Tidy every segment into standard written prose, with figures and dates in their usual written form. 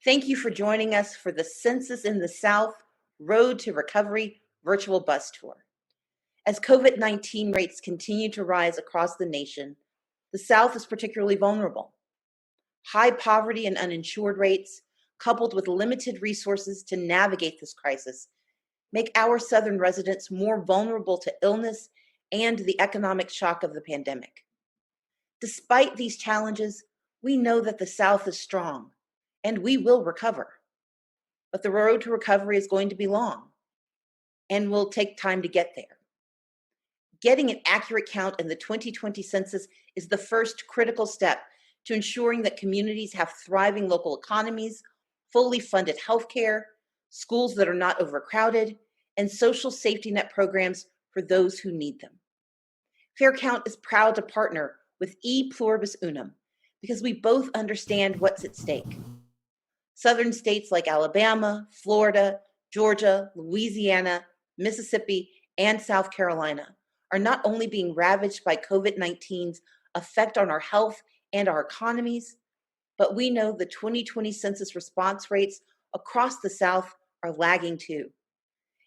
Thank you for joining us for the Census in the South Road to Recovery virtual bus tour. As COVID-19 rates continue to rise across the nation, the South is particularly vulnerable. High poverty and uninsured rates, coupled with limited resources to navigate this crisis, make our Southern residents more vulnerable to illness and the economic shock of the pandemic. Despite these challenges, we know that the South is strong, and we will recover. But the road to recovery is going to be long, and will take time to get there. Getting an accurate count in the 2020 census is the first critical step to ensuring that communities have thriving local economies, fully funded healthcare, schools that are not overcrowded, and social safety net programs for those who need them. Fair Count is proud to partner with E Pluribus Unum because we both understand what's at stake. Southern states like Alabama, Florida, Georgia, Louisiana, Mississippi, and South Carolina are not only being ravaged by COVID-19's effect on our health and our economies, but we know the 2020 census response rates across the South are lagging too.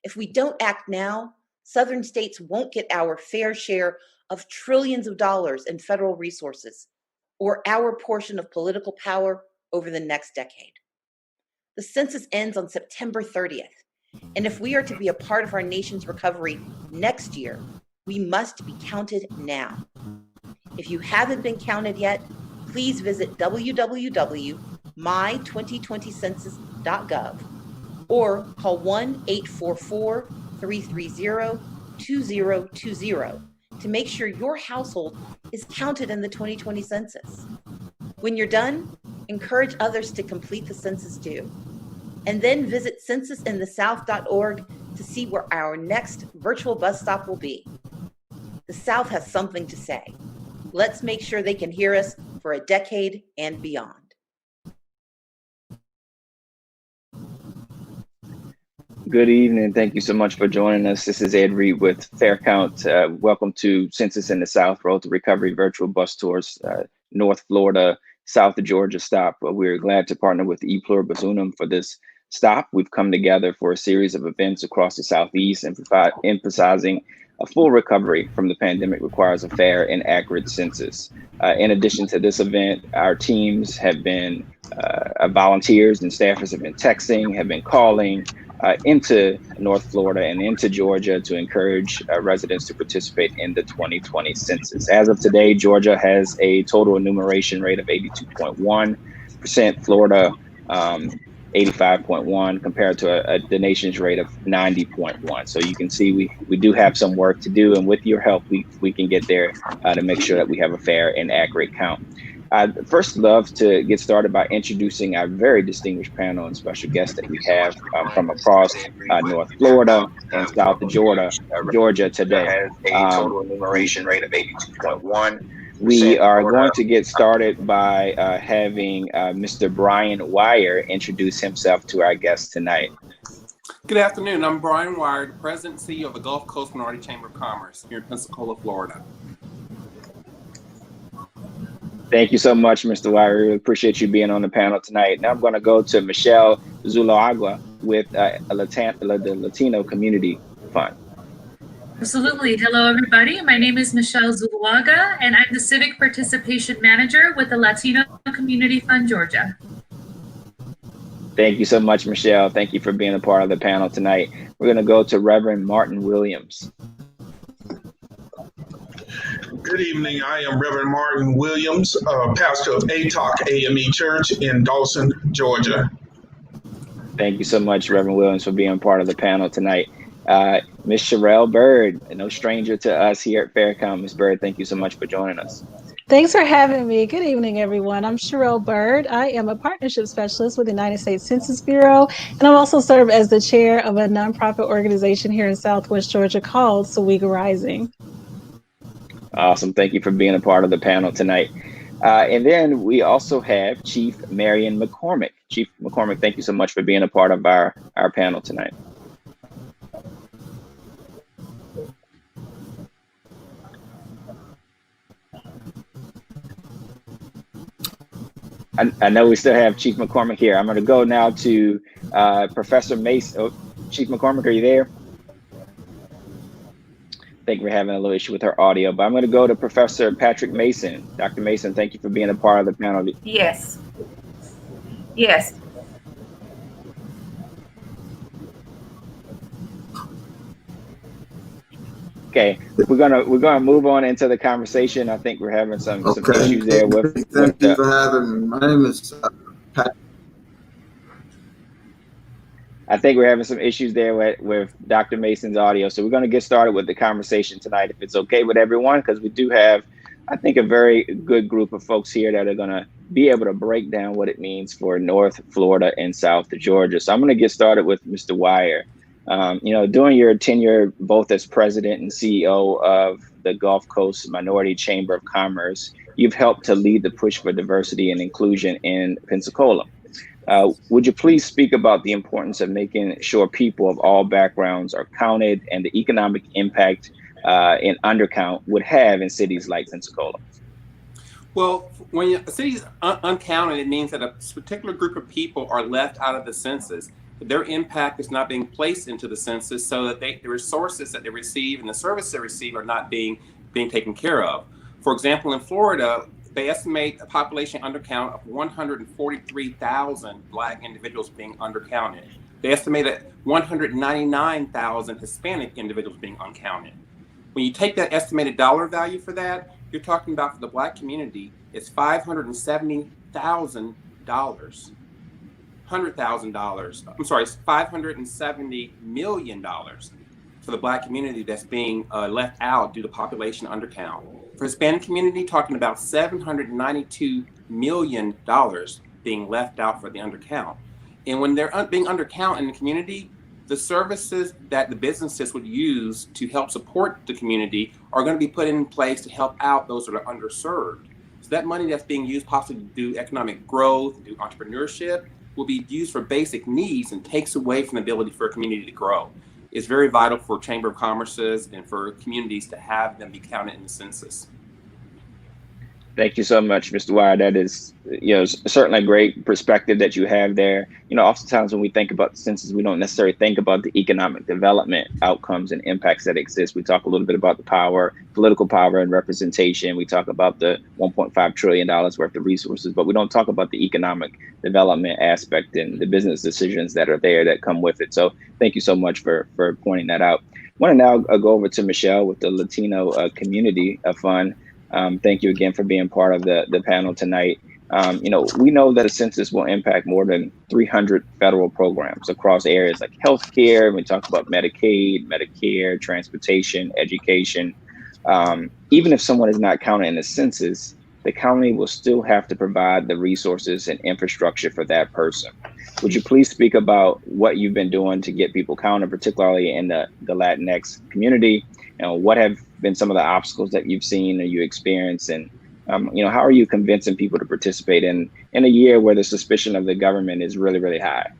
If we don't act now, Southern states won't get our fair share of trillions of dollars in federal resources or our portion of political power over the next decade. The census ends on September 30th, and if we are to be a part of our nation's recovery next year, we must be counted now. If you haven't been counted yet, please visit www.my2020census.gov or call 1-844-330-2020 to make sure your household is counted in the 2020 census. When you're done, encourage others to complete the census too. And then visit censusinthesouth.org to see where our next virtual bus stop will be. The South has something to say. Let's make sure they can hear us for a decade and beyond. Good evening. Thank you so much for joining us. This is Ed Reed with Fair Count. Welcome to Census in the South Road to Recovery virtual bus tours, North Florida, South Georgia stop. We're glad to partner with E Pluribus Unum for this stop. We've come together for a series of events across the Southeast and emphasizing a full recovery from the pandemic requires a fair and accurate census. In addition to this event, our teams have been, volunteers and staffers have been texting, have been calling into North Florida and into Georgia to encourage residents to participate in the 2020 census. As of today, Georgia has a total enumeration rate of 82.1%, Florida 85.1 compared to the nation's rate of 90.1. So you can see we do have some work to do, and with your help, we can get there to make sure that we have a fair and accurate count. I'd first love to get started by introducing our very distinguished panel and special guests that we have from across North Florida and South Georgia today. Total enumeration rate of 82.1. We are going to get started by having Mr. Brian Wire introduce himself to our guests tonight. Good afternoon. I'm Brian Wire, President and CEO of the Gulf Coast Minority Chamber of Commerce here in Pensacola, Florida. Thank you so much, Mr. Wire. We appreciate you being on the panel tonight. Now I'm going to go to Michelle Zuluaga with the Latino Community Fund. Absolutely. Hello, everybody. My name is Michelle Zuluaga, and I'm the Civic Participation Manager with the Latino Community Fund, Georgia. Thank you so much, Michelle. Thank you for being a part of the panel tonight. We're going to go to Reverend Martin Williams. Good evening. I am Reverend Martin Williams, pastor of ATOC AME Church in Dawson, Georgia. Thank you so much, Reverend Williams, for being part of the panel tonight. Ms. Sherelle Bird, no stranger to us here at Fair Count. Ms. Bird, thank you so much for joining us. Thanks for having me. Good evening, everyone. I'm Sherelle Bird. I am a partnership specialist with the United States Census Bureau, and I also serve as the chair of a nonprofit organization here in Southwest Georgia called Sawega Rising. Awesome. Thank you for being a part of the panel tonight. And then we also have Chief Marion McCormick. Chief McCormick, thank you so much for being a part of our panel tonight. I know we still have Chief McCormick here. I'm going to go now to Professor Mason. Oh, Chief McCormick, are you there? I think we're having a little issue with her audio, but I'm going to go to Professor Patrick Mason. Dr. Mason, thank you for being a part of the panel. Yes. Yes. Okay, we're gonna move on into the conversation. I think we're having some issues there with. Thank you for having me. My name is Pat. I think we're having some issues there with Dr. Mason's audio, so we're going to get started with the conversation tonight, if it's okay with everyone, because we do have, I think, a very good group of folks here that are going to be able to break down what it means for North Florida and South Georgia. So I'm going to get started with Mr. Wire. During your tenure both as president and CEO of the Gulf Coast Minority Chamber of Commerce, you've helped to lead the push for diversity and inclusion in Pensacola. Would you please speak about the importance of making sure people of all backgrounds are counted and the economic impact an undercount would have in cities like Pensacola? Well, when a city is uncounted, it means that a particular group of people are left out of the census. Their impact is not being placed into the census, so that the resources that they receive and the services they receive are not being taken care of. For example, in Florida, they estimate a population undercount of 143,000 Black individuals being undercounted. They estimated 199,000 Hispanic individuals being uncounted. When you take that estimated dollar value for that, you're talking about for the Black community, it's $570,000. It's $570 million for the Black community that's being left out due to population undercount. For Hispanic community, talking about $792 million being left out for the undercount. And when they're being undercount in the community, the services that the businesses would use to help support the community are going to be put in place to help out those that are underserved. So that money that's being used possibly to do economic growth, do entrepreneurship, will be used for basic needs and takes away from the ability for a community to grow. It's very vital for Chamber of Commerce's and for communities to have them be counted in the census. Thank you so much, Mr. Wire. That is, certainly a great perspective that you have there. Oftentimes when we think about the census, we don't necessarily think about the economic development outcomes and impacts that exist. We talk a little bit about the power, political power and representation. We talk about the $1.5 trillion worth of resources, but we don't talk about the economic development aspect and the business decisions that are there that come with it. So thank you so much for pointing that out. I want to now go over to Michelle with the Latino Community Fund. Thank you again for being part of the panel tonight. We know that a census will impact more than 300 federal programs across areas like healthcare. We talk about Medicaid, Medicare, transportation, education. Even if someone is not counted in the census, the county will still have to provide the resources and infrastructure for that person. Would you please speak about what you've been doing to get people counted, particularly in the Latinx community? What have been some of the obstacles that you've seen or you experienced, and how are you convincing people to participate in a year where the suspicion of the government is really, really high?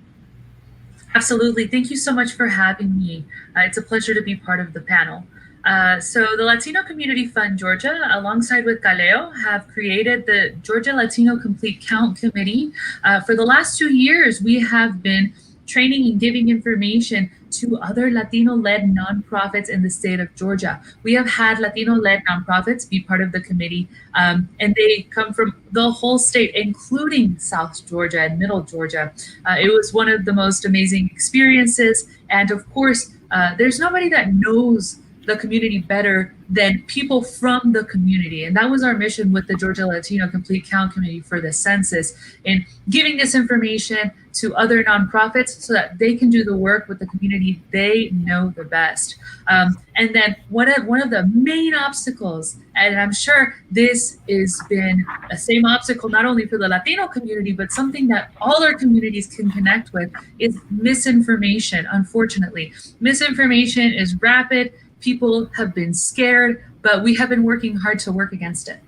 Absolutely. Thank you so much for having me. It's a pleasure to be part of the panel. So the Latino Community Fund Georgia, alongside with Galeo, have created the Georgia Latino Complete Count Committee. For the last 2 years, we have been training and giving information to other Latino-led nonprofits in the state of Georgia. We have had Latino-led nonprofits be part of the committee, and they come from the whole state, including South Georgia and Middle Georgia. It was one of the most amazing experiences. And of course, there's nobody that knows the community better than people from the community. And that was our mission with the Georgia Latino Complete Count Committee for the census, in giving this information to other nonprofits so that they can do the work with the community they know the best. And then one of the main obstacles, and I'm sure this has been the same obstacle not only for the Latino community, but something that all our communities can connect with, is misinformation. Unfortunately, misinformation is rapid. People have been scared, but we have been working hard to work against it.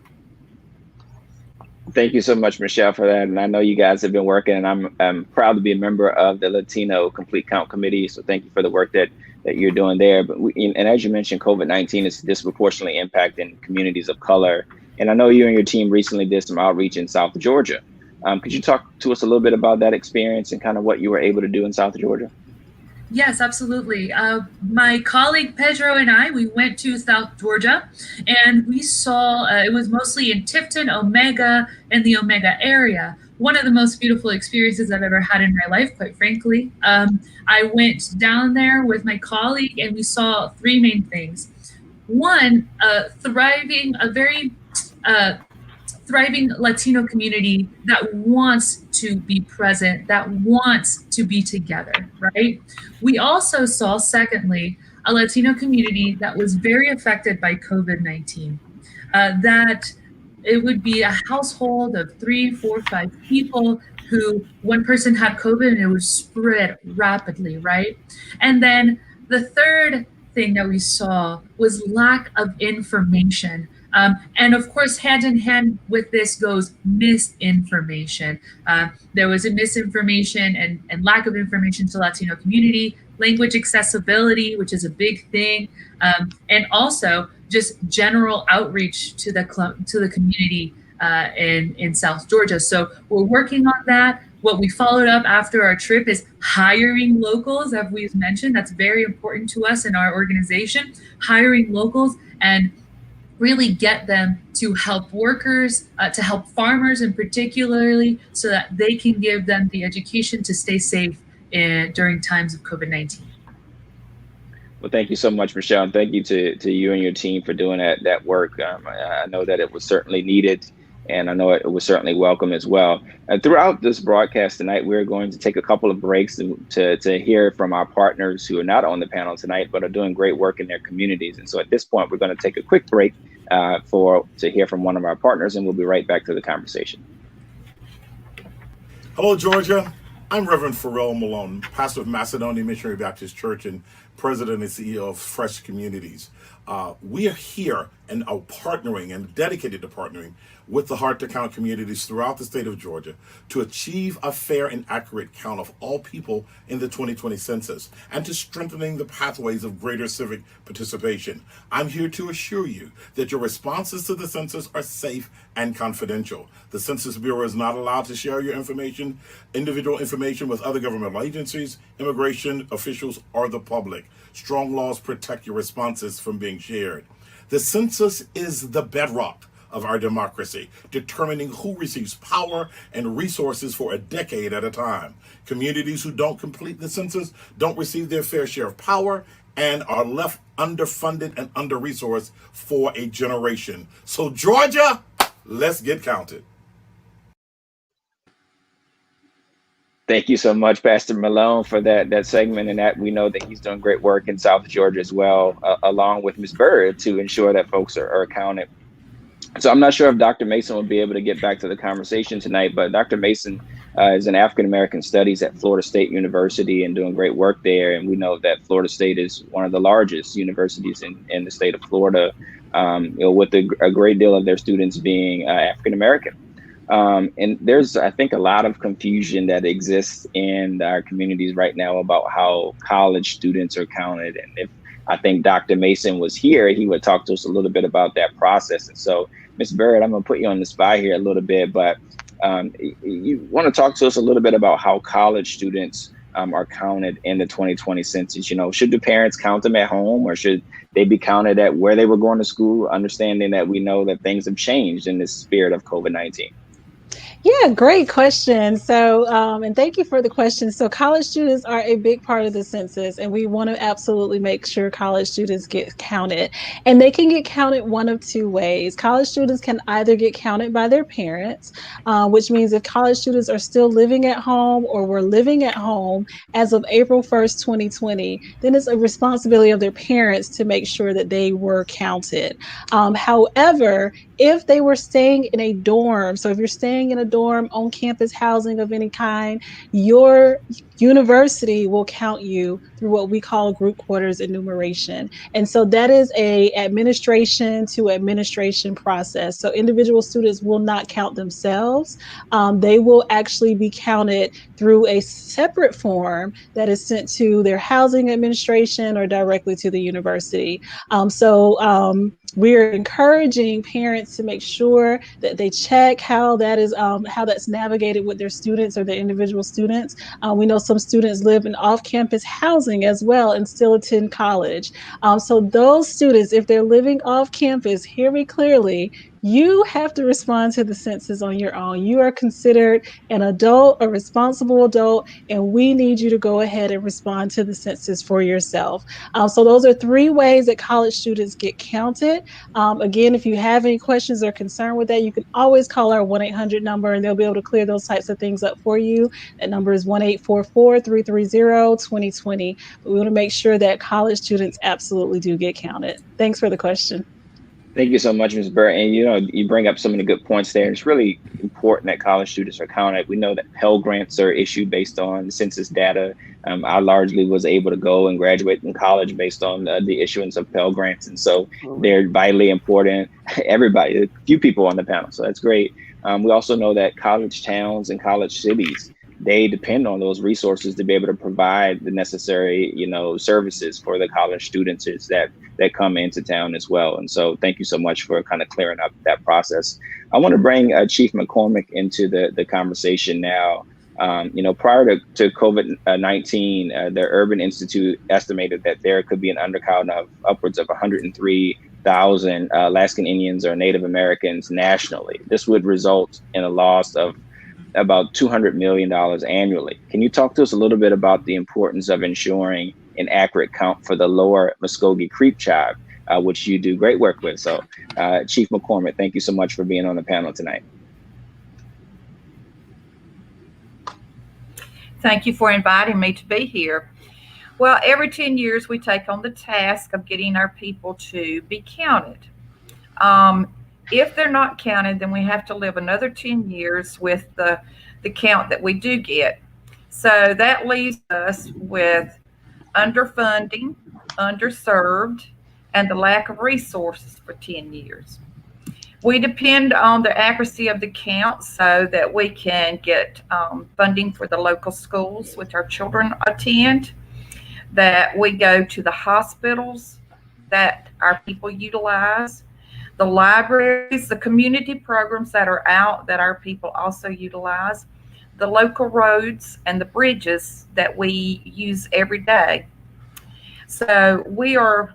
Thank you so much, Michelle, for that. And I know you guys have been working, and I'm proud to be a member of the Latino Complete Count Committee. So thank you for the work that you're doing there. But and as you mentioned, COVID-19 is disproportionately impacting communities of color. And I know you and your team recently did some outreach in South Georgia. Could you talk to us a little bit about that experience and kind of what you were able to do in South Georgia? Yes, absolutely. My colleague Pedro and I, we went to South Georgia, and we saw, it was mostly in Tifton, Omega, and the Omega area. One of the most beautiful experiences I've ever had in my life, quite frankly. I went down there with my colleague, and we saw three main things. One, a very thriving Latino community that wants to be present, that wants to be together, right? We also saw, secondly, a Latino community that was very affected by COVID-19, that it would be a household of 3, 4, 5 people who one person had COVID and it would spread rapidly, right? And then the third thing that we saw was lack of information. And of course, hand in hand with this goes misinformation. There was a misinformation and lack of information to Latino community, language accessibility, which is a big thing, and also just general outreach to the community in South Georgia. So we're working on that. What we followed up after our trip is hiring locals, as we've mentioned. That's very important to us in our organization, hiring locals and really get them to help workers, to help farmers in particularly, so that they can give them the education to stay safe during times of COVID-19. Well, thank you so much, Michelle. And thank you to you and your team for doing that work. I know that it was certainly needed, and I know it was certainly welcome as well. Throughout this broadcast tonight, we're going to take a couple of breaks to hear from our partners who are not on the panel tonight, but are doing great work in their communities. And so at this point, we're going to take a quick break to hear from one of our partners, and we'll be right back to the conversation. Hello, Georgia. I'm Reverend Pharrell Malone, pastor of Macedonia Missionary Baptist Church and president and CEO of Fresh Communities. We are here and are partnering and dedicated to partnering with the Heart to Count communities throughout the state of Georgia to achieve a fair and accurate count of all people in the 2020 census and to strengthening the pathways of greater civic participation. I'm here to assure you that your responses to the census are safe and confidential. The Census Bureau is not allowed to share your information, individual information, with other governmental agencies, immigration officials, or the public. Strong laws protect your responses from being shared. The census is the bedrock of our democracy, determining who receives power and resources for a decade at a time. Communities who don't complete the census don't receive their fair share of power and are left underfunded and under-resourced for a generation. So Georgia, let's get counted. Thank you so much, Pastor Malone, for that segment, and that we know that he's doing great work in South Georgia as well, along with Ms. Bird, to ensure that folks are counted. So I'm not sure if Dr. Mason will be able to get back to the conversation tonight, but Dr. Mason is in African-American Studies at Florida State University and doing great work there. And we know that Florida State is one of the largest universities in the state of Florida, with a great deal of their students being African-American. And there's, I think, a lot of confusion that exists in our communities right now about how college students are counted. And if I think Dr. Mason was here, he would talk to us a little bit about that process. And so, Ms. Barrett, I'm going to put you on the spot here a little bit, but you want to talk to us a little bit about how college students are counted in the 2020 census. You know, should the parents count them at home, or should they be counted at where they were going to school, understanding that we know that things have changed in this spirit of COVID-19? Yeah, great question. So, and thank you for the question. So college students are a big part of the census, and we want to absolutely make sure college students get counted. And they can get counted one of two ways. College students can either get counted by their parents, which means if college students are still living at home or were living at home as of April 1st, 2020, then it's a responsibility of their parents to make sure that they were counted. However, if they were staying in a dorm, so if you're staying in a dorm, on campus housing of any kind, your university will count you through what we call group quarters enumeration. And so that is a administration to administration process. So individual students will not count themselves. They will actually be counted through a separate form that is sent to their housing administration or directly to the university. We're encouraging parents to make sure that they check how that's navigated with their students or their individual students. We know some students live in off-campus housing as well and still attend college. So those students, if they're living off campus, hear me clearly, you have to respond to the census on your own. You are considered an adult, a responsible adult, and we need you to go ahead and respond to the census for yourself. So those are 3 ways that college students get counted. Again, if you have any questions or concern with that, you can always call our 1-800 number and they'll be able to clear those types of things up for you. That number is 1-844-330-2020. But we want to make sure that college students absolutely do get counted. Thanks for the question. Thank you so much, Ms. Burr. And you bring up so many good points there. It's really important that college students are counted. We know that Pell Grants are issued based on census data. I largely was able to go and graduate in college based on the issuance of Pell Grants. And so they're vitally important. Everybody, a few people on the panel, so that's great. We also know that college towns and college cities, they depend on those resources to be able to provide the necessary, services for the college students that come into town as well. And so thank you so much for kind of clearing up that process. I want to bring Chief McCormick into the conversation now. Prior to COVID-19, the Urban Institute estimated that there could be an undercount of upwards of 103,000 Alaskan Indians or Native Americans nationally. This would result in a loss of about $200 million annually. Can you talk to us a little bit about the importance of ensuring an accurate count for the lower Muskogee Creek tribe, which you do great work with? So Chief McCormick, thank you so much for being on the panel tonight. Thank you for inviting me to be here. Well, every 10 years we take on the task of getting our people to be counted. If they're not counted, then we have to live another 10 years with the count that we do get. So that leaves us with underfunding, underserved, and the lack of resources for 10 years. We depend on the accuracy of the count so that we can get funding for the local schools which our children attend, that we go to the hospitals that our people utilize, the libraries, the community programs that are out that our people also utilize, the local roads and the bridges that we use every day. So we are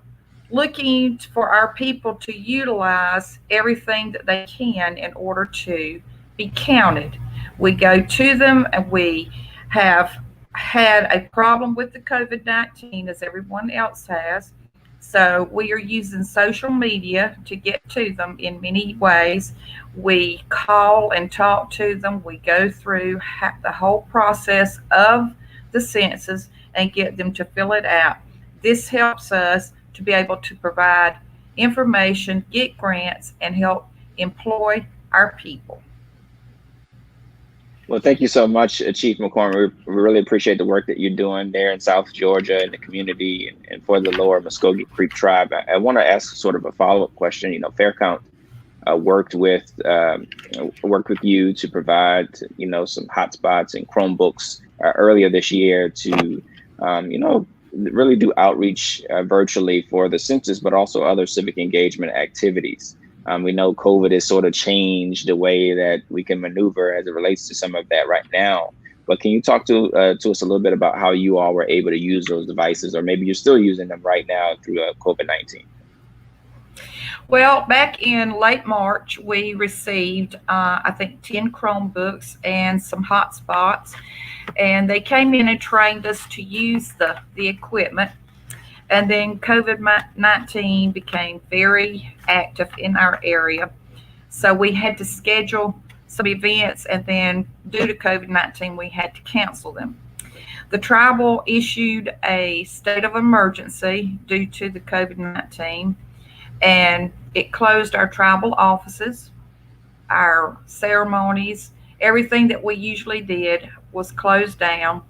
looking for our people to utilize everything that they can in order to be counted. We go to them and we have had a problem with the COVID-19 as everyone else has. So we are using social media to get to them in many ways. We call and talk to them. We go through the whole process of the census and get them to fill it out. This helps us to be able to provide information, get grants, and help employ our people. Well, thank you so much, Chief McCormick. We really appreciate the work that you're doing there in South Georgia in the community and for the lower Muskogee Creek tribe. I want to ask sort of a follow-up question. Faircount worked with you to provide, some hotspots and Chromebooks earlier this year to, really do outreach virtually for the census, but also other civic engagement activities. We know COVID has sort of changed the way that we can maneuver as it relates to some of that right now. But can you talk to us a little bit about how you all were able to use those devices, or maybe you're still using them right now through COVID-19? Well, back in late March, we received, 10 Chromebooks and some hotspots, and they came in and trained us to use the equipment. And then COVID-19 became very active in our area. So we had to schedule some events, and then due to COVID-19, we had to cancel them. The tribal issued a state of emergency due to the COVID-19, and it closed our tribal offices, our ceremonies, everything that we usually did was closed down.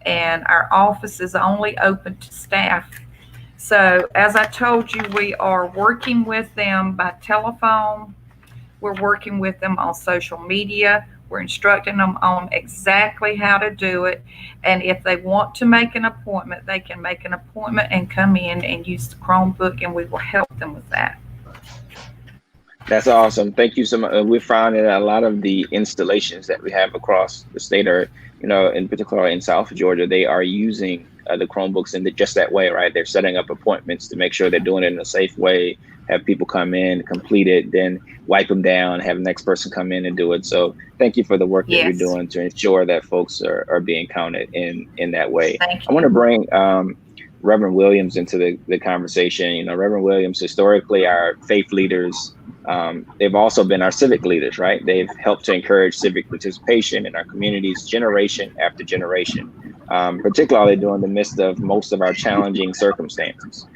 and our office is only open to staff. So as I told you, we are working with them by telephone. We're working with them on social media. We're instructing them on exactly how to do it. And if they want to make an appointment, they can make an appointment and come in and use the Chromebook, and we will help them with that. That's awesome. Thank you so much. We found that a lot of the installations that we have across the state are, in particular in South Georgia, they are using the Chromebooks in just that way, right? They're setting up appointments to make sure they're doing it in a safe way, have people come in, complete it, then wipe them down, have the next person come in and do it. So thank you for the work that you're Yes. doing to ensure that folks are being counted in that way. Thank I want to you. bring Reverend Williams into the conversation. Reverend Williams, historically, our faith leaders, they've also been our civic leaders, right? They've helped to encourage civic participation in our communities generation after generation, particularly during the midst of most of our challenging circumstances.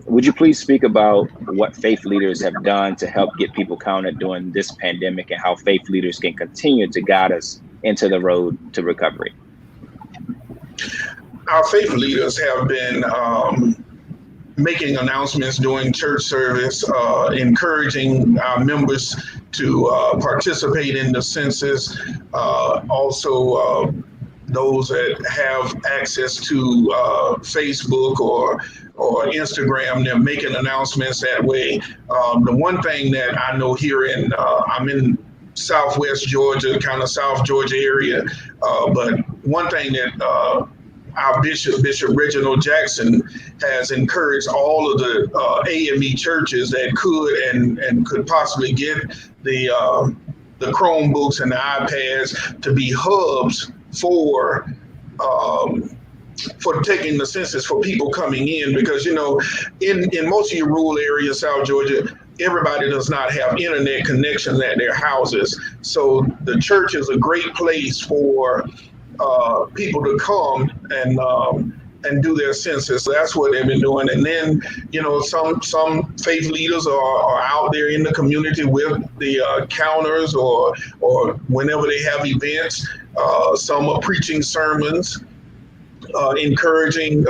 Would you please speak about what faith leaders have done to help get people counted during this pandemic and how faith leaders can continue to guide us into the road to recovery? Our faith leaders have been making announcements during church service, encouraging our members to participate in the census. Also, those that have access to Facebook or Instagram, they're making announcements that way. The one thing that I know here I'm in Southwest Georgia, kind of South Georgia area, but one thing that our Bishop Reginald Jackson has encouraged all of the AME churches that could and could possibly get the Chromebooks and the iPads to be hubs for taking the census for people coming in, because in most of your rural areas, South Georgia, everybody does not have internet connections at their houses. So the church is a great place for people to come and do their census. So that's what they've been doing. And then, some faith leaders are out there in the community with the counters or whenever they have events. Some are preaching sermons, encouraging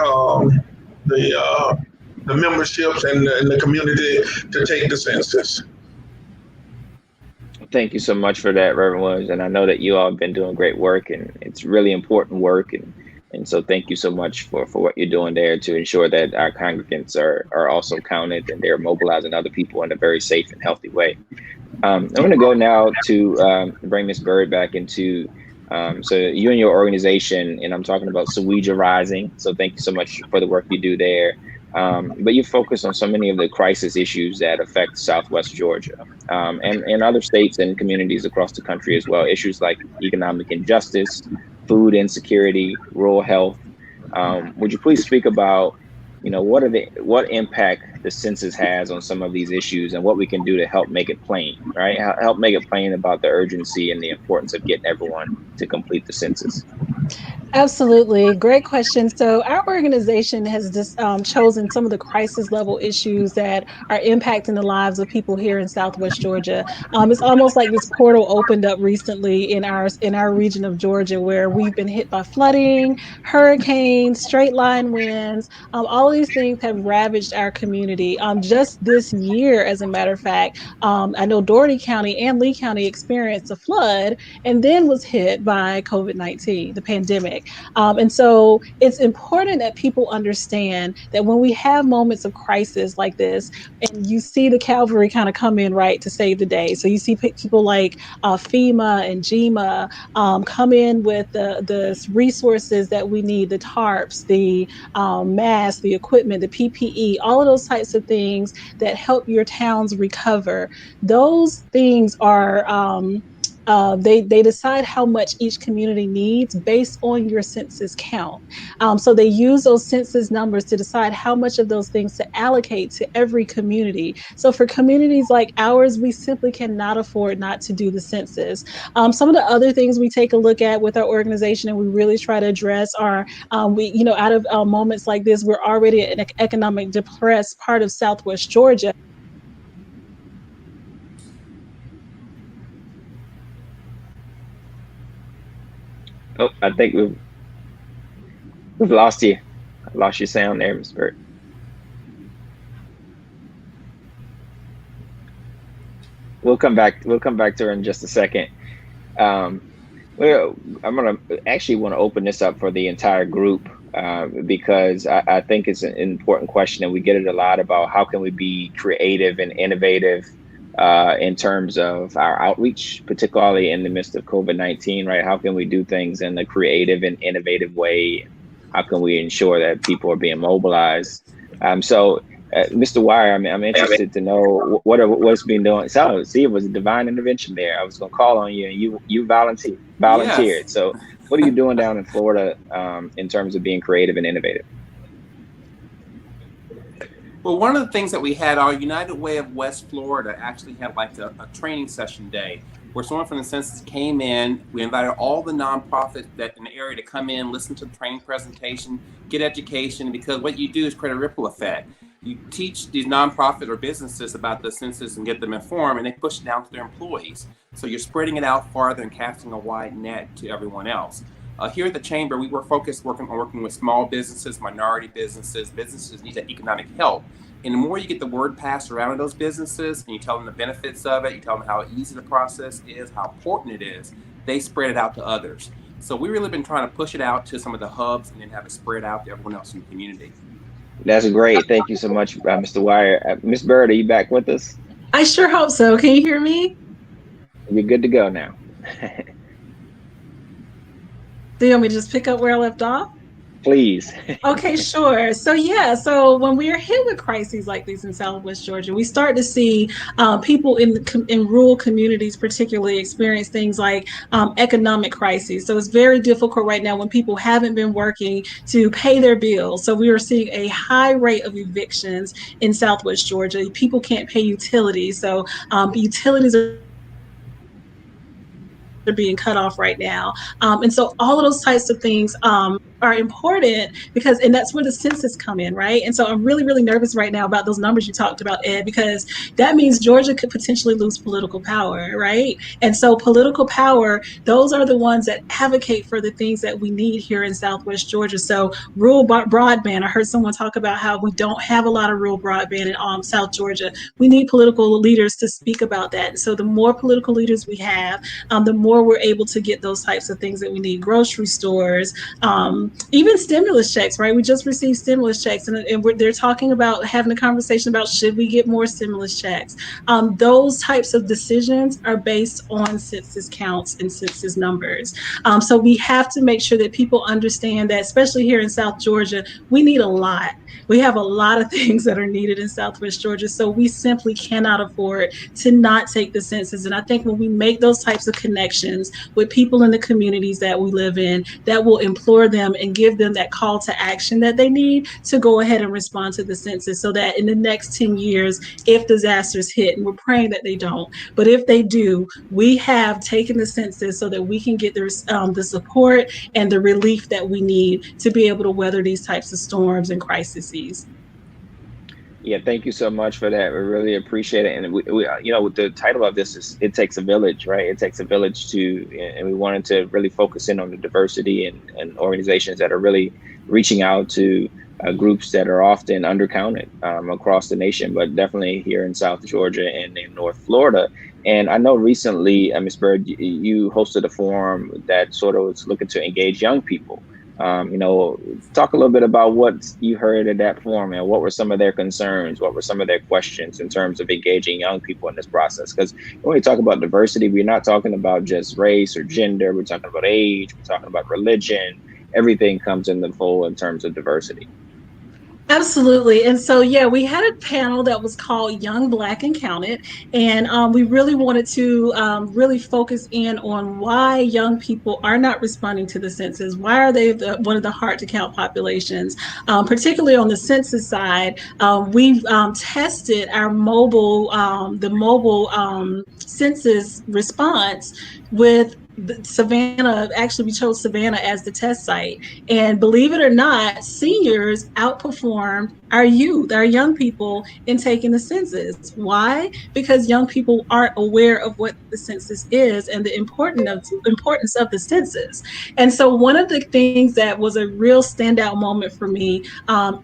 the memberships and the community to take the census. Thank you so much for that, Reverend Williams. And I know that you all have been doing great work, and it's really important work. And so thank you so much for what you're doing there to ensure that our congregants are also counted and they're mobilizing other people in a very safe and healthy way. I'm going to go now to bring Ms. Bird back into, so you and your organization, and I'm talking about Sawija Rising. So thank you so much for the work you do there. But you focus on so many of the crisis issues that affect Southwest Georgia and other states and communities across the country as well. Issues like economic injustice, food insecurity, rural health. Would you please speak about, what impact the census has on some of these issues and what we can do to help make it plain, right? Help make it plain about the urgency and the importance of getting everyone to complete the census. Absolutely. Great question. So our organization has just chosen some of the crisis level issues that are impacting the lives of people here in Southwest Georgia. It's almost like this portal opened up recently in our region of Georgia, where we've been hit by flooding, hurricanes, straight line winds. All of these things have ravaged our community. Just this year, as a matter of fact, I know Dougherty County and Lee County experienced a flood and then was hit by COVID-19, the pandemic. And so it's important that people understand that when we have moments of crisis like this, and you see the cavalry kind of come in, right, to save the day. So you see people like FEMA and GEMA come in with the resources that we need, the tarps, the masks, the equipment, the PPE, all of those types of things that help your towns recover. Those things are they decide how much each community needs based on your census count. So they use those census numbers to decide how much of those things to allocate to every community. So for communities like ours, we simply cannot afford not to do the census. Some of the other things we take a look at with our organization and we really try to address are, out of moments like this, we're already an economic depressed part of Southwest Georgia. Oh, I think We've lost you. I lost your sound there, Ms. Bird. We'll come back to her in just a second. Well, I'm gonna actually want to open this up for the entire group because I think it's an important question, and we get it a lot about how can we be creative and innovative in terms of our outreach, particularly in the midst of COVID-19, right? How can we do things in a creative and innovative way? How can we ensure that people are being mobilized? Mr. Wire, I'm interested to know what's been doing. So, see, it was a divine intervention there. I was going to call on you, and you volunteered. Yes. So, what are you doing down in Florida in terms of being creative and innovative? Well, one of the things that we had, our United Way of West Florida actually had like a training session day where someone from the census came in. We invited all the nonprofits that in the area to come in, listen to the training presentation, get education, because what you do is create a ripple effect. You teach these nonprofit or businesses about the census and get them informed, and they push it down to their employees. So you're spreading it out farther and casting a wide net to everyone else. Here at the Chamber, we were focused working with small businesses, minority businesses. Businesses need that economic help. And the more you get the word passed around in those businesses and you tell them the benefits of it, you tell them how easy the process is, how important it is, they spread it out to others. So we really been trying to push it out to some of the hubs and then have it spread out to everyone else in the community. That's great. Thank you so much, Mr. Wire. Ms. Bird, are you back with us? I sure hope so. Can you hear me? You're good to go now. Do you want me to just pick up where I left off? Please. Okay, sure. So when we are hit with crises like these in Southwest Georgia, we start to see people in rural communities particularly experience things like economic crises. So it's very difficult right now when people haven't been working to pay their bills. So we are seeing a high rate of evictions in Southwest Georgia. People can't pay utilities. So utilities are being cut off right now. And so all of those types of things are important and that's where the census come in, right? And so I'm really, really nervous right now about those numbers you talked about, Ed, because that means Georgia could potentially lose political power, right? And so political power, those are the ones that advocate for the things that we need here in Southwest Georgia. So rural broadband, I heard someone talk about how we don't have a lot of rural broadband in South Georgia. We need political leaders to speak about that. And so the more political leaders we have, the more we're able to get those types of things that we need. Grocery stores, even stimulus checks, right? We just received stimulus checks, and they're talking about having a conversation about should we get more stimulus checks. Those types of decisions are based on census counts and census numbers. So we have to make sure that people understand that, especially here in South Georgia, we need a lot. We have a lot of things that are needed in Southwest Georgia, so we simply cannot afford to not take the census. And I think when we make those types of connections with people in the communities that we live in, that will implore them and give them that call to action that they need to go ahead and respond to the census, so that in the next 10 years, if disasters hit, and we're praying that they don't, but if they do, we have taken the census so that we can get the support and the relief that we need to be able to weather these types of storms and crises. Yeah, thank you so much for that. We really appreciate it. And we the title of this is "It Takes a Village," right? It takes a village and we wanted to really focus in on the diversity and organizations that are really reaching out to groups that are often undercounted across the nation, but definitely here in South Georgia and in North Florida. And I know recently, Ms. Bird, you hosted a forum that sort of was looking to engage young people. Talk a little bit about what you heard at that forum and what were some of their concerns, what were some of their questions in terms of engaging young people in this process. Because when we talk about diversity, we're not talking about just race or gender, we're talking about age, we're talking about religion, everything comes in the fold in terms of diversity. Absolutely. And so, we had a panel that was called Young, Black, and Counted. And we really wanted to really focus in on why young people are not responding to the census. Why are they one of the hard to count populations? Particularly on the census side, we've tested our mobile census response with Savannah. Actually, we chose Savannah as the test site. And believe it or not, seniors outperformed our youth, our young people in taking the census. Why? Because young people aren't aware of what the census is and the importance of the census. And so one of the things that was a real standout moment for me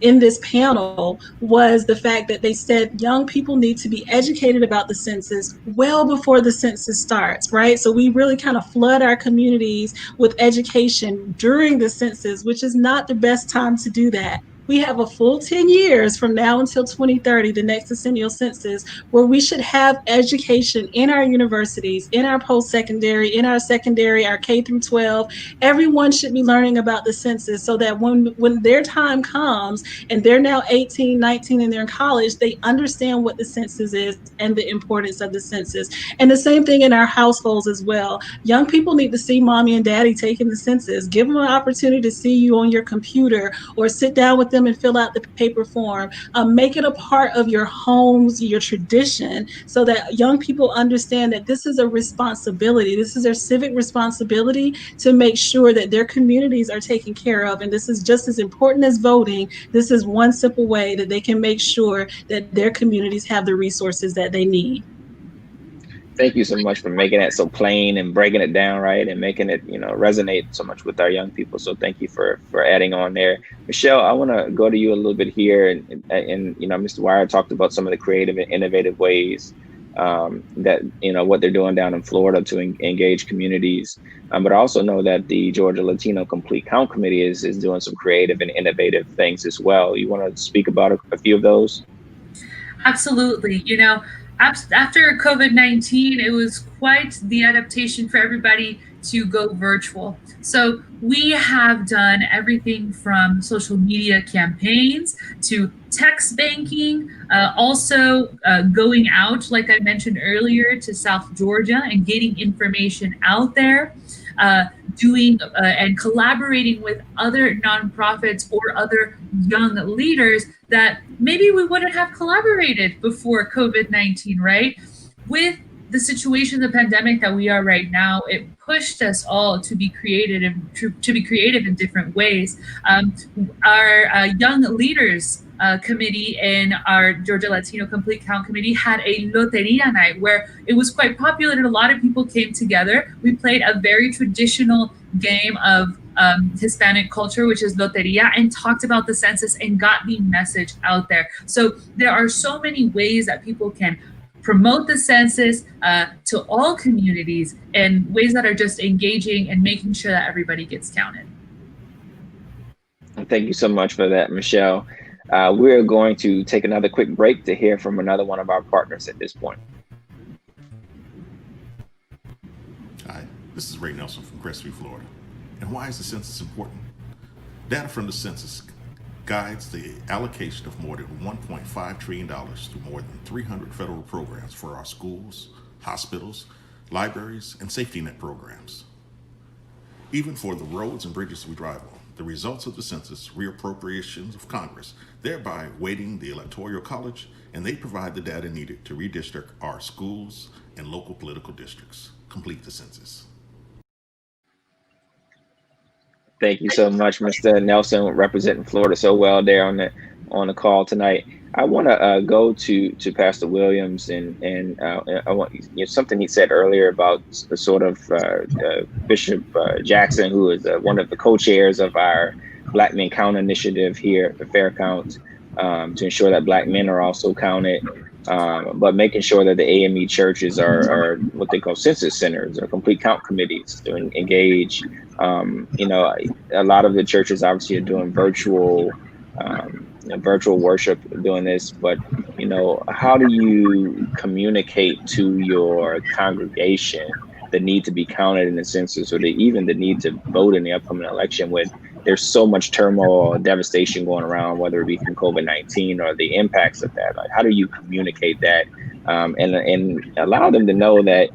in this panel was the fact that they said young people need to be educated about the census well before the census starts, right? So we really kind of flood our communities with education during the census, which is not the best time to do that. We have a full 10 years from now until 2030, the next decennial census, where we should have education in our universities, in our post-secondary, in our secondary, our K through 12. Everyone should be learning about the census so that when their time comes and they're now 18, 19, and they're in college, they understand what the census is and the importance of the census. And the same thing in our households as well. Young people need to see mommy and daddy taking the census. Give them an opportunity to see you on your computer or sit down with them and fill out the paper form. Make it a part of your homes, your tradition, so that young people understand that this is a responsibility. This is their civic responsibility to make sure that their communities are taken care of. And this is just as important as voting. This is one simple way that they can make sure that their communities have the resources that they need. Thank you so much for making that so plain and breaking it down, right, and making it, resonate so much with our young people. So thank you for adding on there. Michelle, I want to go to you a little bit here, and Mr. Wire talked about some of the creative and innovative ways that what they're doing down in Florida to engage communities. But I also know that the Georgia Latino Complete Count Committee is doing some creative and innovative things as well. You want to speak about a few of those? Absolutely. After COVID-19, it was quite the adaptation for everybody to go virtual. So we have done everything from social media campaigns to text banking, also going out, like I mentioned earlier, to South Georgia and getting information out there, doing and collaborating with other nonprofits or other young leaders that maybe we wouldn't have collaborated before COVID-19, right? With the situation, the pandemic that we are right now, it pushed us all to be creative and to be creative in different ways. Our Young Leaders Committee and our Georgia Latino Complete Count Committee had a loteria night where it was quite popular and a lot of people came together. We played a very traditional game of Hispanic culture, which is loteria, and talked about the census and got the message out there. So there are so many ways that people can promote the census to all communities in ways that are just engaging and making sure that everybody gets counted. Thank you so much for that, Michelle. We're going to take another quick break to hear from another one of our partners at this point. Hi, this is Ray Nelson from Crestview, Florida. And why is the census important? Data from the census guides the allocation of more than $1.5 trillion to more than 300 federal programs for our schools, hospitals, libraries, and safety net programs. Even for the roads and bridges we drive on, the results of the census reappropriations of Congress, thereby weighting the Electoral College, and they provide the data needed to redistrict our schools and local political districts. Complete the census. Thank you so much, Mr. Nelson, representing Florida so well there on the call tonight. I want to go to Pastor Williams and I want something he said earlier about the sort of Bishop Jackson, who is one of the co-chairs of our Black Men Count initiative here at Fair Count, to ensure that Black men are also counted, but making sure that the AME churches are what they call census centers or complete count committees to engage. A lot of the churches obviously are doing virtual worship doing this, but how do you communicate to your congregation the need to be counted in the census, or even the need to vote in the upcoming election when there's so much turmoil and devastation going around, whether it be from COVID-19 or the impacts of that? Like, how do you communicate that and allow them to know that,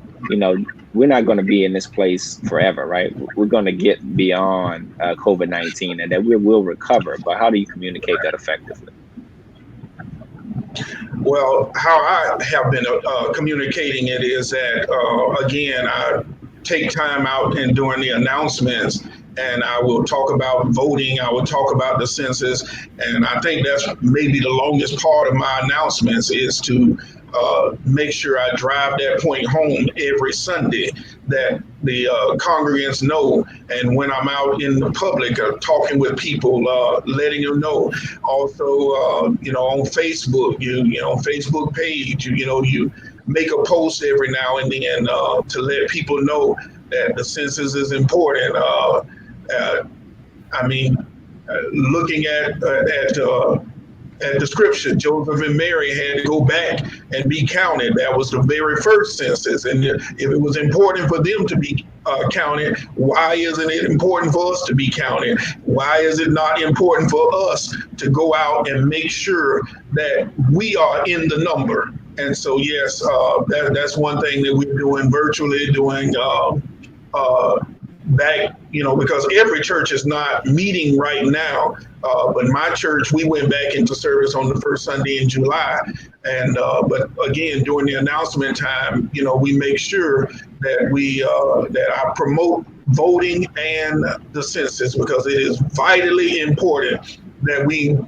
we're not going to be in this place forever, right? We're going to get beyond COVID-19 and that we will recover. But how do you communicate that effectively? Well, how I have been communicating it is that, again, I take time out and during the announcements and I will talk about voting. I will talk about the census, and I think that's maybe the longest part of my announcements is to make sure I drive that point home every Sunday, that the congregants know. And when I'm out in the public talking with people, letting them know. Also, on Facebook, Facebook page, you make a post every now and then to let people know that the census is important. Looking at the scripture, Joseph and Mary had to go back and be counted. That was the very first census. And if it was important for them to be counted, why isn't it important for us to be counted? Why is it not important for us to go out and make sure that we are in the number? And so, yes, that's one thing that we're doing virtually, doing back, because every church is not meeting right now. But my church, we went back into service on the first Sunday in July. And but again, during the announcement time, we make sure that that I promote voting and the census, because it is vitally important that we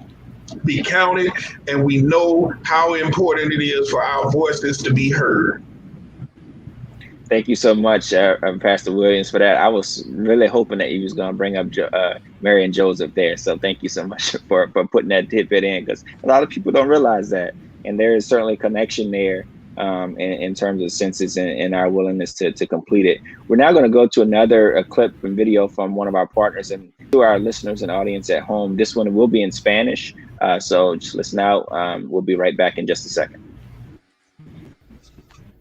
be counted and we know how important it is for our voices to be heard. Thank you so much, Pastor Williams, for that. I was really hoping that you was going to bring up Mary and Joseph there. So thank you so much for putting that tidbit in, because a lot of people don't realize that. And there is certainly a connection there in terms of census and our willingness to complete it. We're now going to go to another clip and video from one of our partners, and to our listeners and audience at home. This one will be in Spanish. So just listen out. We'll be right back in just a second.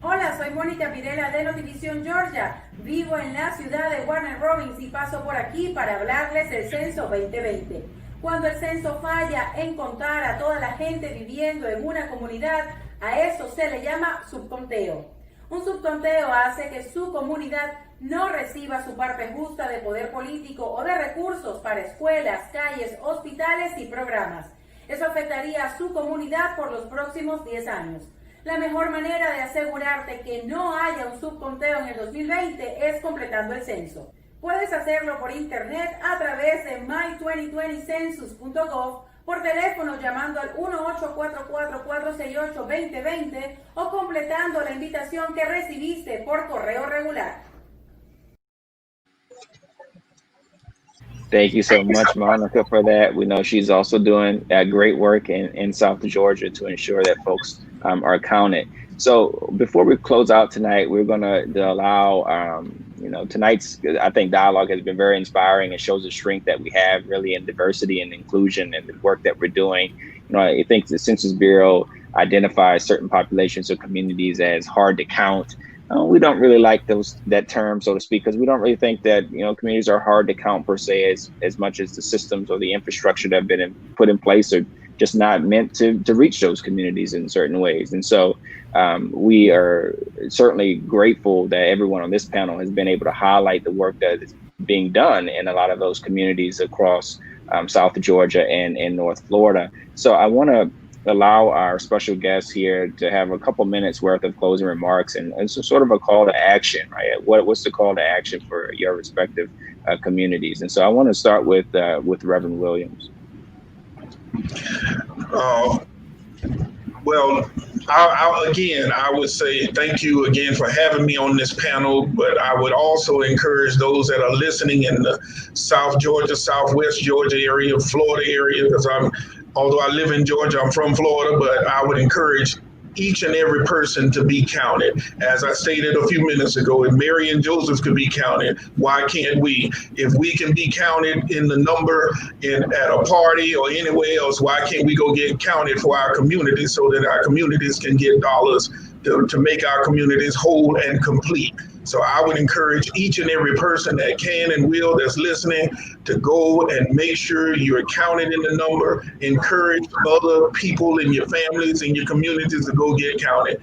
Hola, soy Mónica Pirela de Notivisión Georgia. Vivo en la ciudad de Warner Robins y paso por aquí para hablarles del Censo 2020. Cuando el censo falla en contar a toda la gente viviendo en una comunidad, a eso se le llama subconteo. Un subconteo hace que su comunidad no reciba su parte justa de poder político o de recursos para escuelas, calles, hospitales y programas. Eso afectaría a su comunidad por los próximos 10 años. La mejor manera de asegurarte que no haya un subconteo en el 2020 es completando el censo. Puedes hacerlo por internet a través de my2020census.gov, por teléfono llamando al 1-844-468-2020 o completando la invitación que recibiste por correo regular. Thank you so much, Monica, for that. We know she's also doing great work in South Georgia to ensure that folks are counted. So before we close out tonight, we're going to allow, tonight's, I think, dialogue has been very inspiring and shows the strength that we have really in diversity and inclusion and the work that we're doing. I think the Census Bureau identifies certain populations or communities as hard to count. We don't really like that term, so to speak, because we don't really think that communities are hard to count per se, as much as the systems or the infrastructure that have been put in place are just not meant to reach those communities in certain ways. And so we are certainly grateful that everyone on this panel has been able to highlight the work that is being done in a lot of those communities across South Georgia and North Florida. So I want to allow our special guests here to have a couple minutes worth of closing remarks and so sort of a call to action, right? What's the call to action for your respective communities? And so I want to start with Reverend Williams. Well, I would say thank you again for having me on this panel, but I would also encourage those that are listening in the South Georgia, Southwest Georgia area, Florida area, because although I live in Georgia, I'm from Florida, but I would encourage each and every person to be counted. As I stated a few minutes ago, if Mary and Joseph could be counted, why can't we? If we can be counted in the number at a party or anywhere else, why can't we go get counted for our community so that our communities can get dollars to make our communities whole and complete? So I would encourage each and every person that can and will, that's listening, to go and make sure you're counted in the number. Encourage other people in your families and your communities to go get counted.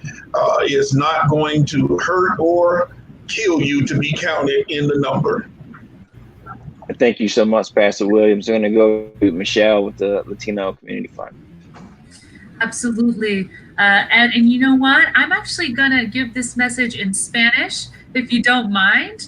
It's not going to hurt or kill you to be counted in the number. Thank you so much, Pastor Williams. I'm going to go to Michelle with the Latino Community Fund. Absolutely. And you know what? I'm actually going to give this message in Spanish, if you don't mind.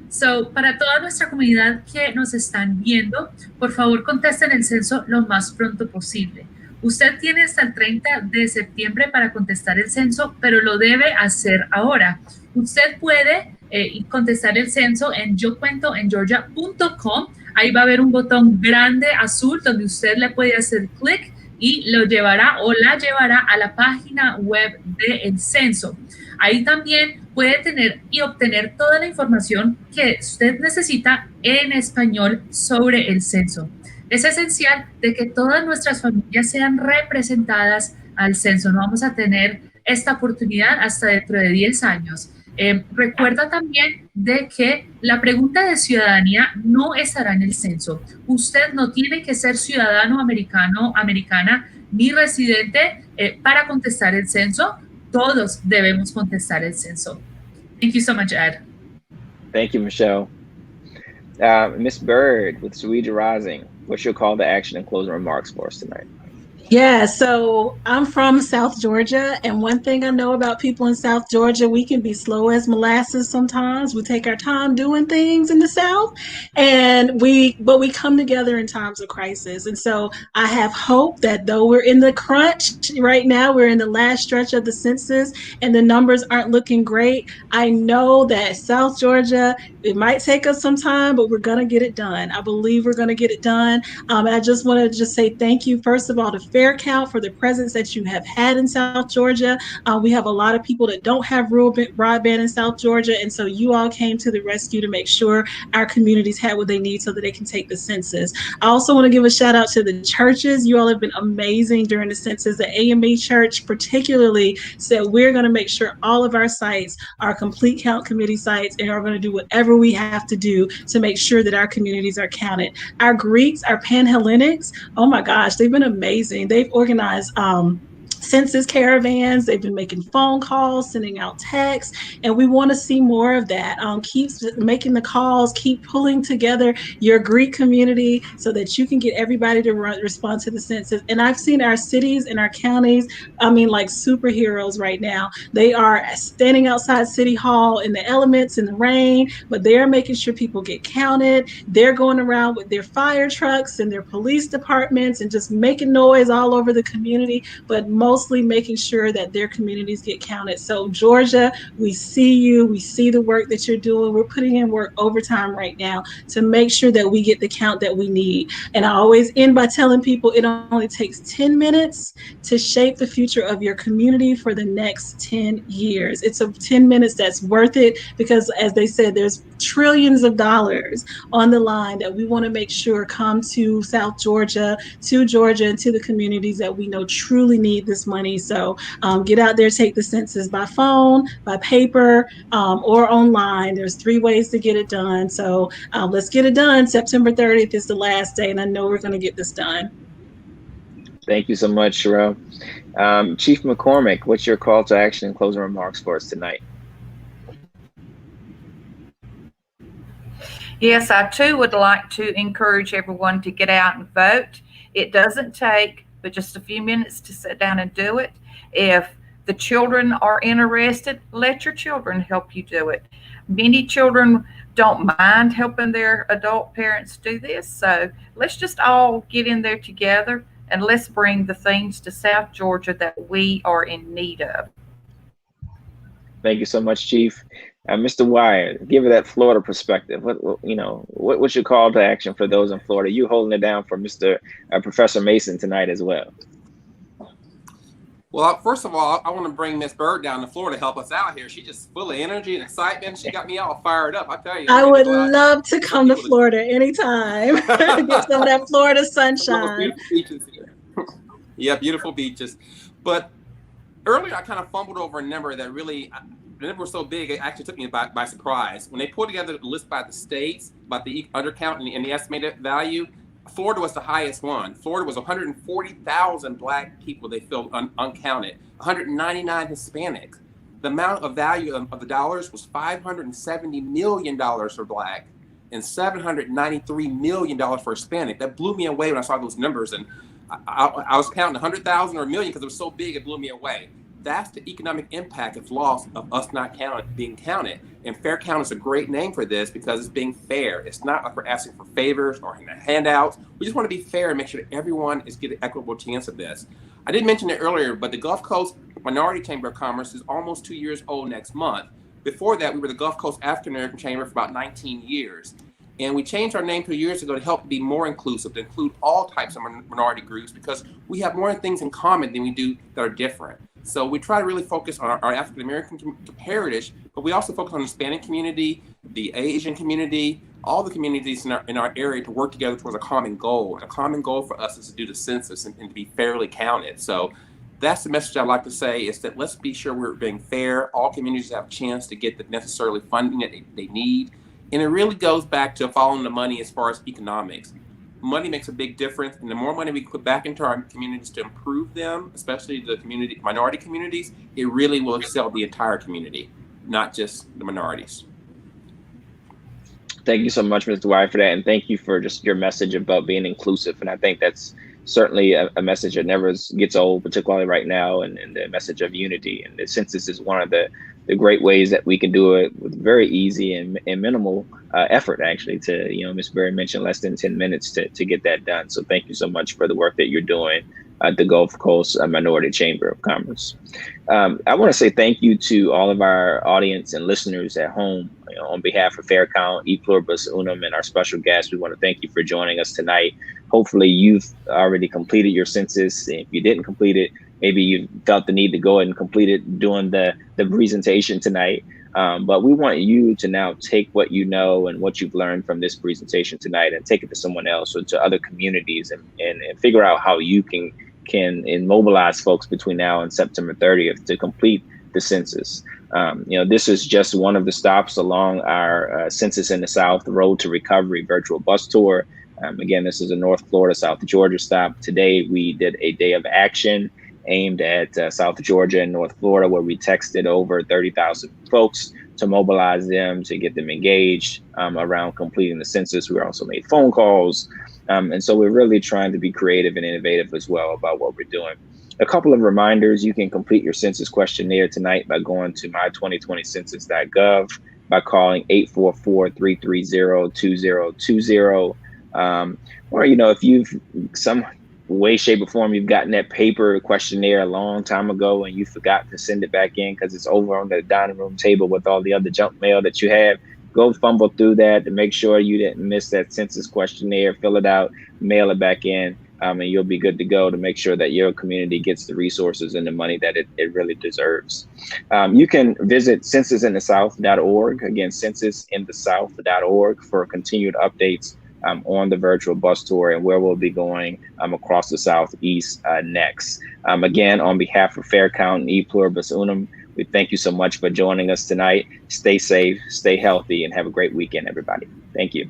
So, para toda nuestra comunidad que nos están viendo, por favor contesten el censo lo más pronto posible. Usted tiene hasta el 30 de septiembre para contestar el censo, pero lo debe hacer ahora. Usted puede contestar el censo en yocuentoengeorgia.com. Ahí va a haber un botón grande azul donde usted le puede hacer clic y lo llevará o la llevará a la página web del censo. Ahí también puede tener y obtener toda la información que usted necesita en español sobre el censo. Es esencial de que todas nuestras familias sean representadas al censo. No vamos a tener esta oportunidad hasta dentro de 10 años. Recuerda también de que la pregunta de ciudadanía no estará en el censo. Usted no tiene que ser ciudadano americano, americana, ni residente para contestar el censo. Todos debemos contestar el censo. Thank you so much, Ed. Thank you, Michelle. Miss Bird with Suija Rising, what's your call to action and closing remarks for us tonight? Yeah, so I'm from South Georgia, and one thing I know about people in South Georgia, we can be slow as molasses sometimes. We take our time doing things in the South, but we come together in times of crisis. And so I have hope that though we're in the crunch right now, we're in the last stretch of the census, and the numbers aren't looking great. I know that South Georgia, it might take us some time, but we're going to get it done. I believe we're going to get it done. And I just want to say thank you, first of all, to Fair Count for the presence that you have had in South Georgia. We have a lot of people that don't have rural broadband in South Georgia, and so you all came to the rescue to make sure our communities had what they need so that they can take the census. I also want to give a shout out to the churches. You all have been amazing during the census. The AME Church particularly said we're going to make sure all of our sites are complete count committee sites and are going to do whatever we have to do to make sure that our communities are counted. Our Greeks, our Panhellenics, oh my gosh, they've been amazing. They've organized census caravans. They've been making phone calls, sending out texts, and we want to see more of that. Keep making the calls, keep pulling together your Greek community so that you can get everybody to respond to the census. And I've seen our cities and our counties, like superheroes right now. They are standing outside City Hall in the elements, in the rain, but they're making sure people get counted. They're going around with their fire trucks and their police departments and just making noise all over the community, but mostly making sure that their communities get counted. So Georgia, we see you, we see the work that you're doing. We're putting in work overtime right now to make sure that we get the count that we need. And I always end by telling people it only takes 10 minutes to shape the future of your community for the next 10 years. It's 10 minutes that's worth it because, as they said, there's trillions of dollars on the line that we want to make sure come to South Georgia, to Georgia, and to the communities that we know truly need this money. So get out there, take the census by phone, by paper, or online. There's 3 ways to get it done. So let's get it done. September 30th is the last day, and I know we're going to get this done. Thank you so much, Sherelle. Chief McCormick, what's your call to action and closing remarks for us tonight? Yes, I too would like to encourage everyone to get out and vote. It doesn't take but just a few minutes to sit down and do it. If the children are interested, let your children help you do it. Many children don't mind helping their adult parents do this. So let's just all get in there together and let's bring the things to South Georgia that we are in need of. Thank you so much, Chief. Mr. Wyatt, give it that Florida perspective. What's your call to action for those in Florida? You holding it down for Professor Mason tonight as well. Well, first of all, I want to bring Miss Bird down to Florida to help us out here. She's just full of energy and excitement. She got me all fired up. I tell you. I would love to come to Florida anytime. Get some of that Florida sunshine. Beautiful beaches here. Yeah, beautiful beaches. But earlier, I kind of fumbled over a number that really. The number was so big, it actually took me by surprise. When they put together the list by the states, about the undercount and the estimated value, Florida was the highest one. Florida was 140,000 Black people they filled uncounted, 199 Hispanics. The amount of value of the dollars was $570 million for Black and $793 million for Hispanic. That blew me away when I saw those numbers. And I was counting 100,000 or a million because it was so big it blew me away. That's the economic impact of loss of us not being counted. And Fair Count is a great name for this because it's being fair. It's not like we're asking for favors or handouts. We just want to be fair and make sure that everyone is getting an equitable chance of this. I didn't mention it earlier, but the Gulf Coast Minority Chamber of Commerce is almost 2 years old next month. Before that, we were the Gulf Coast African American Chamber for about 19 years. And we changed our name 2 years ago to help be more inclusive, to include all types of minority groups, because we have more things in common than we do that are different. So we try to really focus on our African American heritage, but we also focus on the Hispanic community, the Asian community, all the communities in our area to work together towards a common goal. And a common goal for us is to do the census and to be fairly counted. So that's the message I'd like to say, is that let's be sure we're being fair. All communities have a chance to get the necessarily funding that they need. And it really goes back to following the money as far as economics. Money makes a big difference, and the more money we put back into our communities to improve them, especially the minority communities, it really will excel the entire community, not just the minorities. Thank you so much, Mr. Wyatt, for that, and thank you for just your message about being inclusive. And I think that's certainly a message that never gets old, particularly right now, and the message of unity. And the census is one of the great ways that we can do it with very easy and minimal effort, actually, to, Ms. Berry mentioned less than 10 minutes to get that done. So thank you so much for the work that you're doing at the Gulf Coast Minority Chamber of Commerce. I want to say thank you to all of our audience and listeners at home. On behalf of Fair Count, E Pluribus Unum, and our special guests, we want to thank you for joining us tonight. Hopefully you've already completed your census. If you didn't complete it, maybe you felt the need to go ahead and complete it during the presentation tonight. But we want you to now take what you know and what you've learned from this presentation tonight and take it to someone else or to other communities and figure out how you can mobilize folks between now and September 30th to complete the census. This is just one of the stops along our Census in the South Road to Recovery virtual bus tour. Again, this is a North Florida, South Georgia stop. Today, we did a day of action aimed at South Georgia and North Florida, where we texted over 30,000 folks to mobilize them, to get them engaged around completing the census. We also made phone calls. And so we're really trying to be creative and innovative as well about what we're doing. A couple of reminders: you can complete your census questionnaire tonight by going to my2020census.gov, by calling 844-330-2020. Or, if you've some way, shape, or form, you've gotten that paper questionnaire a long time ago and you forgot to send it back in because it's over on the dining room table with all the other junk mail that you have, go fumble through that to make sure you didn't miss that census questionnaire, fill it out, mail it back in, and you'll be good to go to make sure that your community gets the resources and the money that it really deserves. You can visit censusinthesouth.org, again, censusinthesouth.org, for continued updates on the virtual bus tour and where we'll be going across the Southeast next. Again, on behalf of Fair Count and E Pluribus Unum, we thank you so much for joining us tonight. Stay safe, stay healthy, and have a great weekend, everybody. Thank you.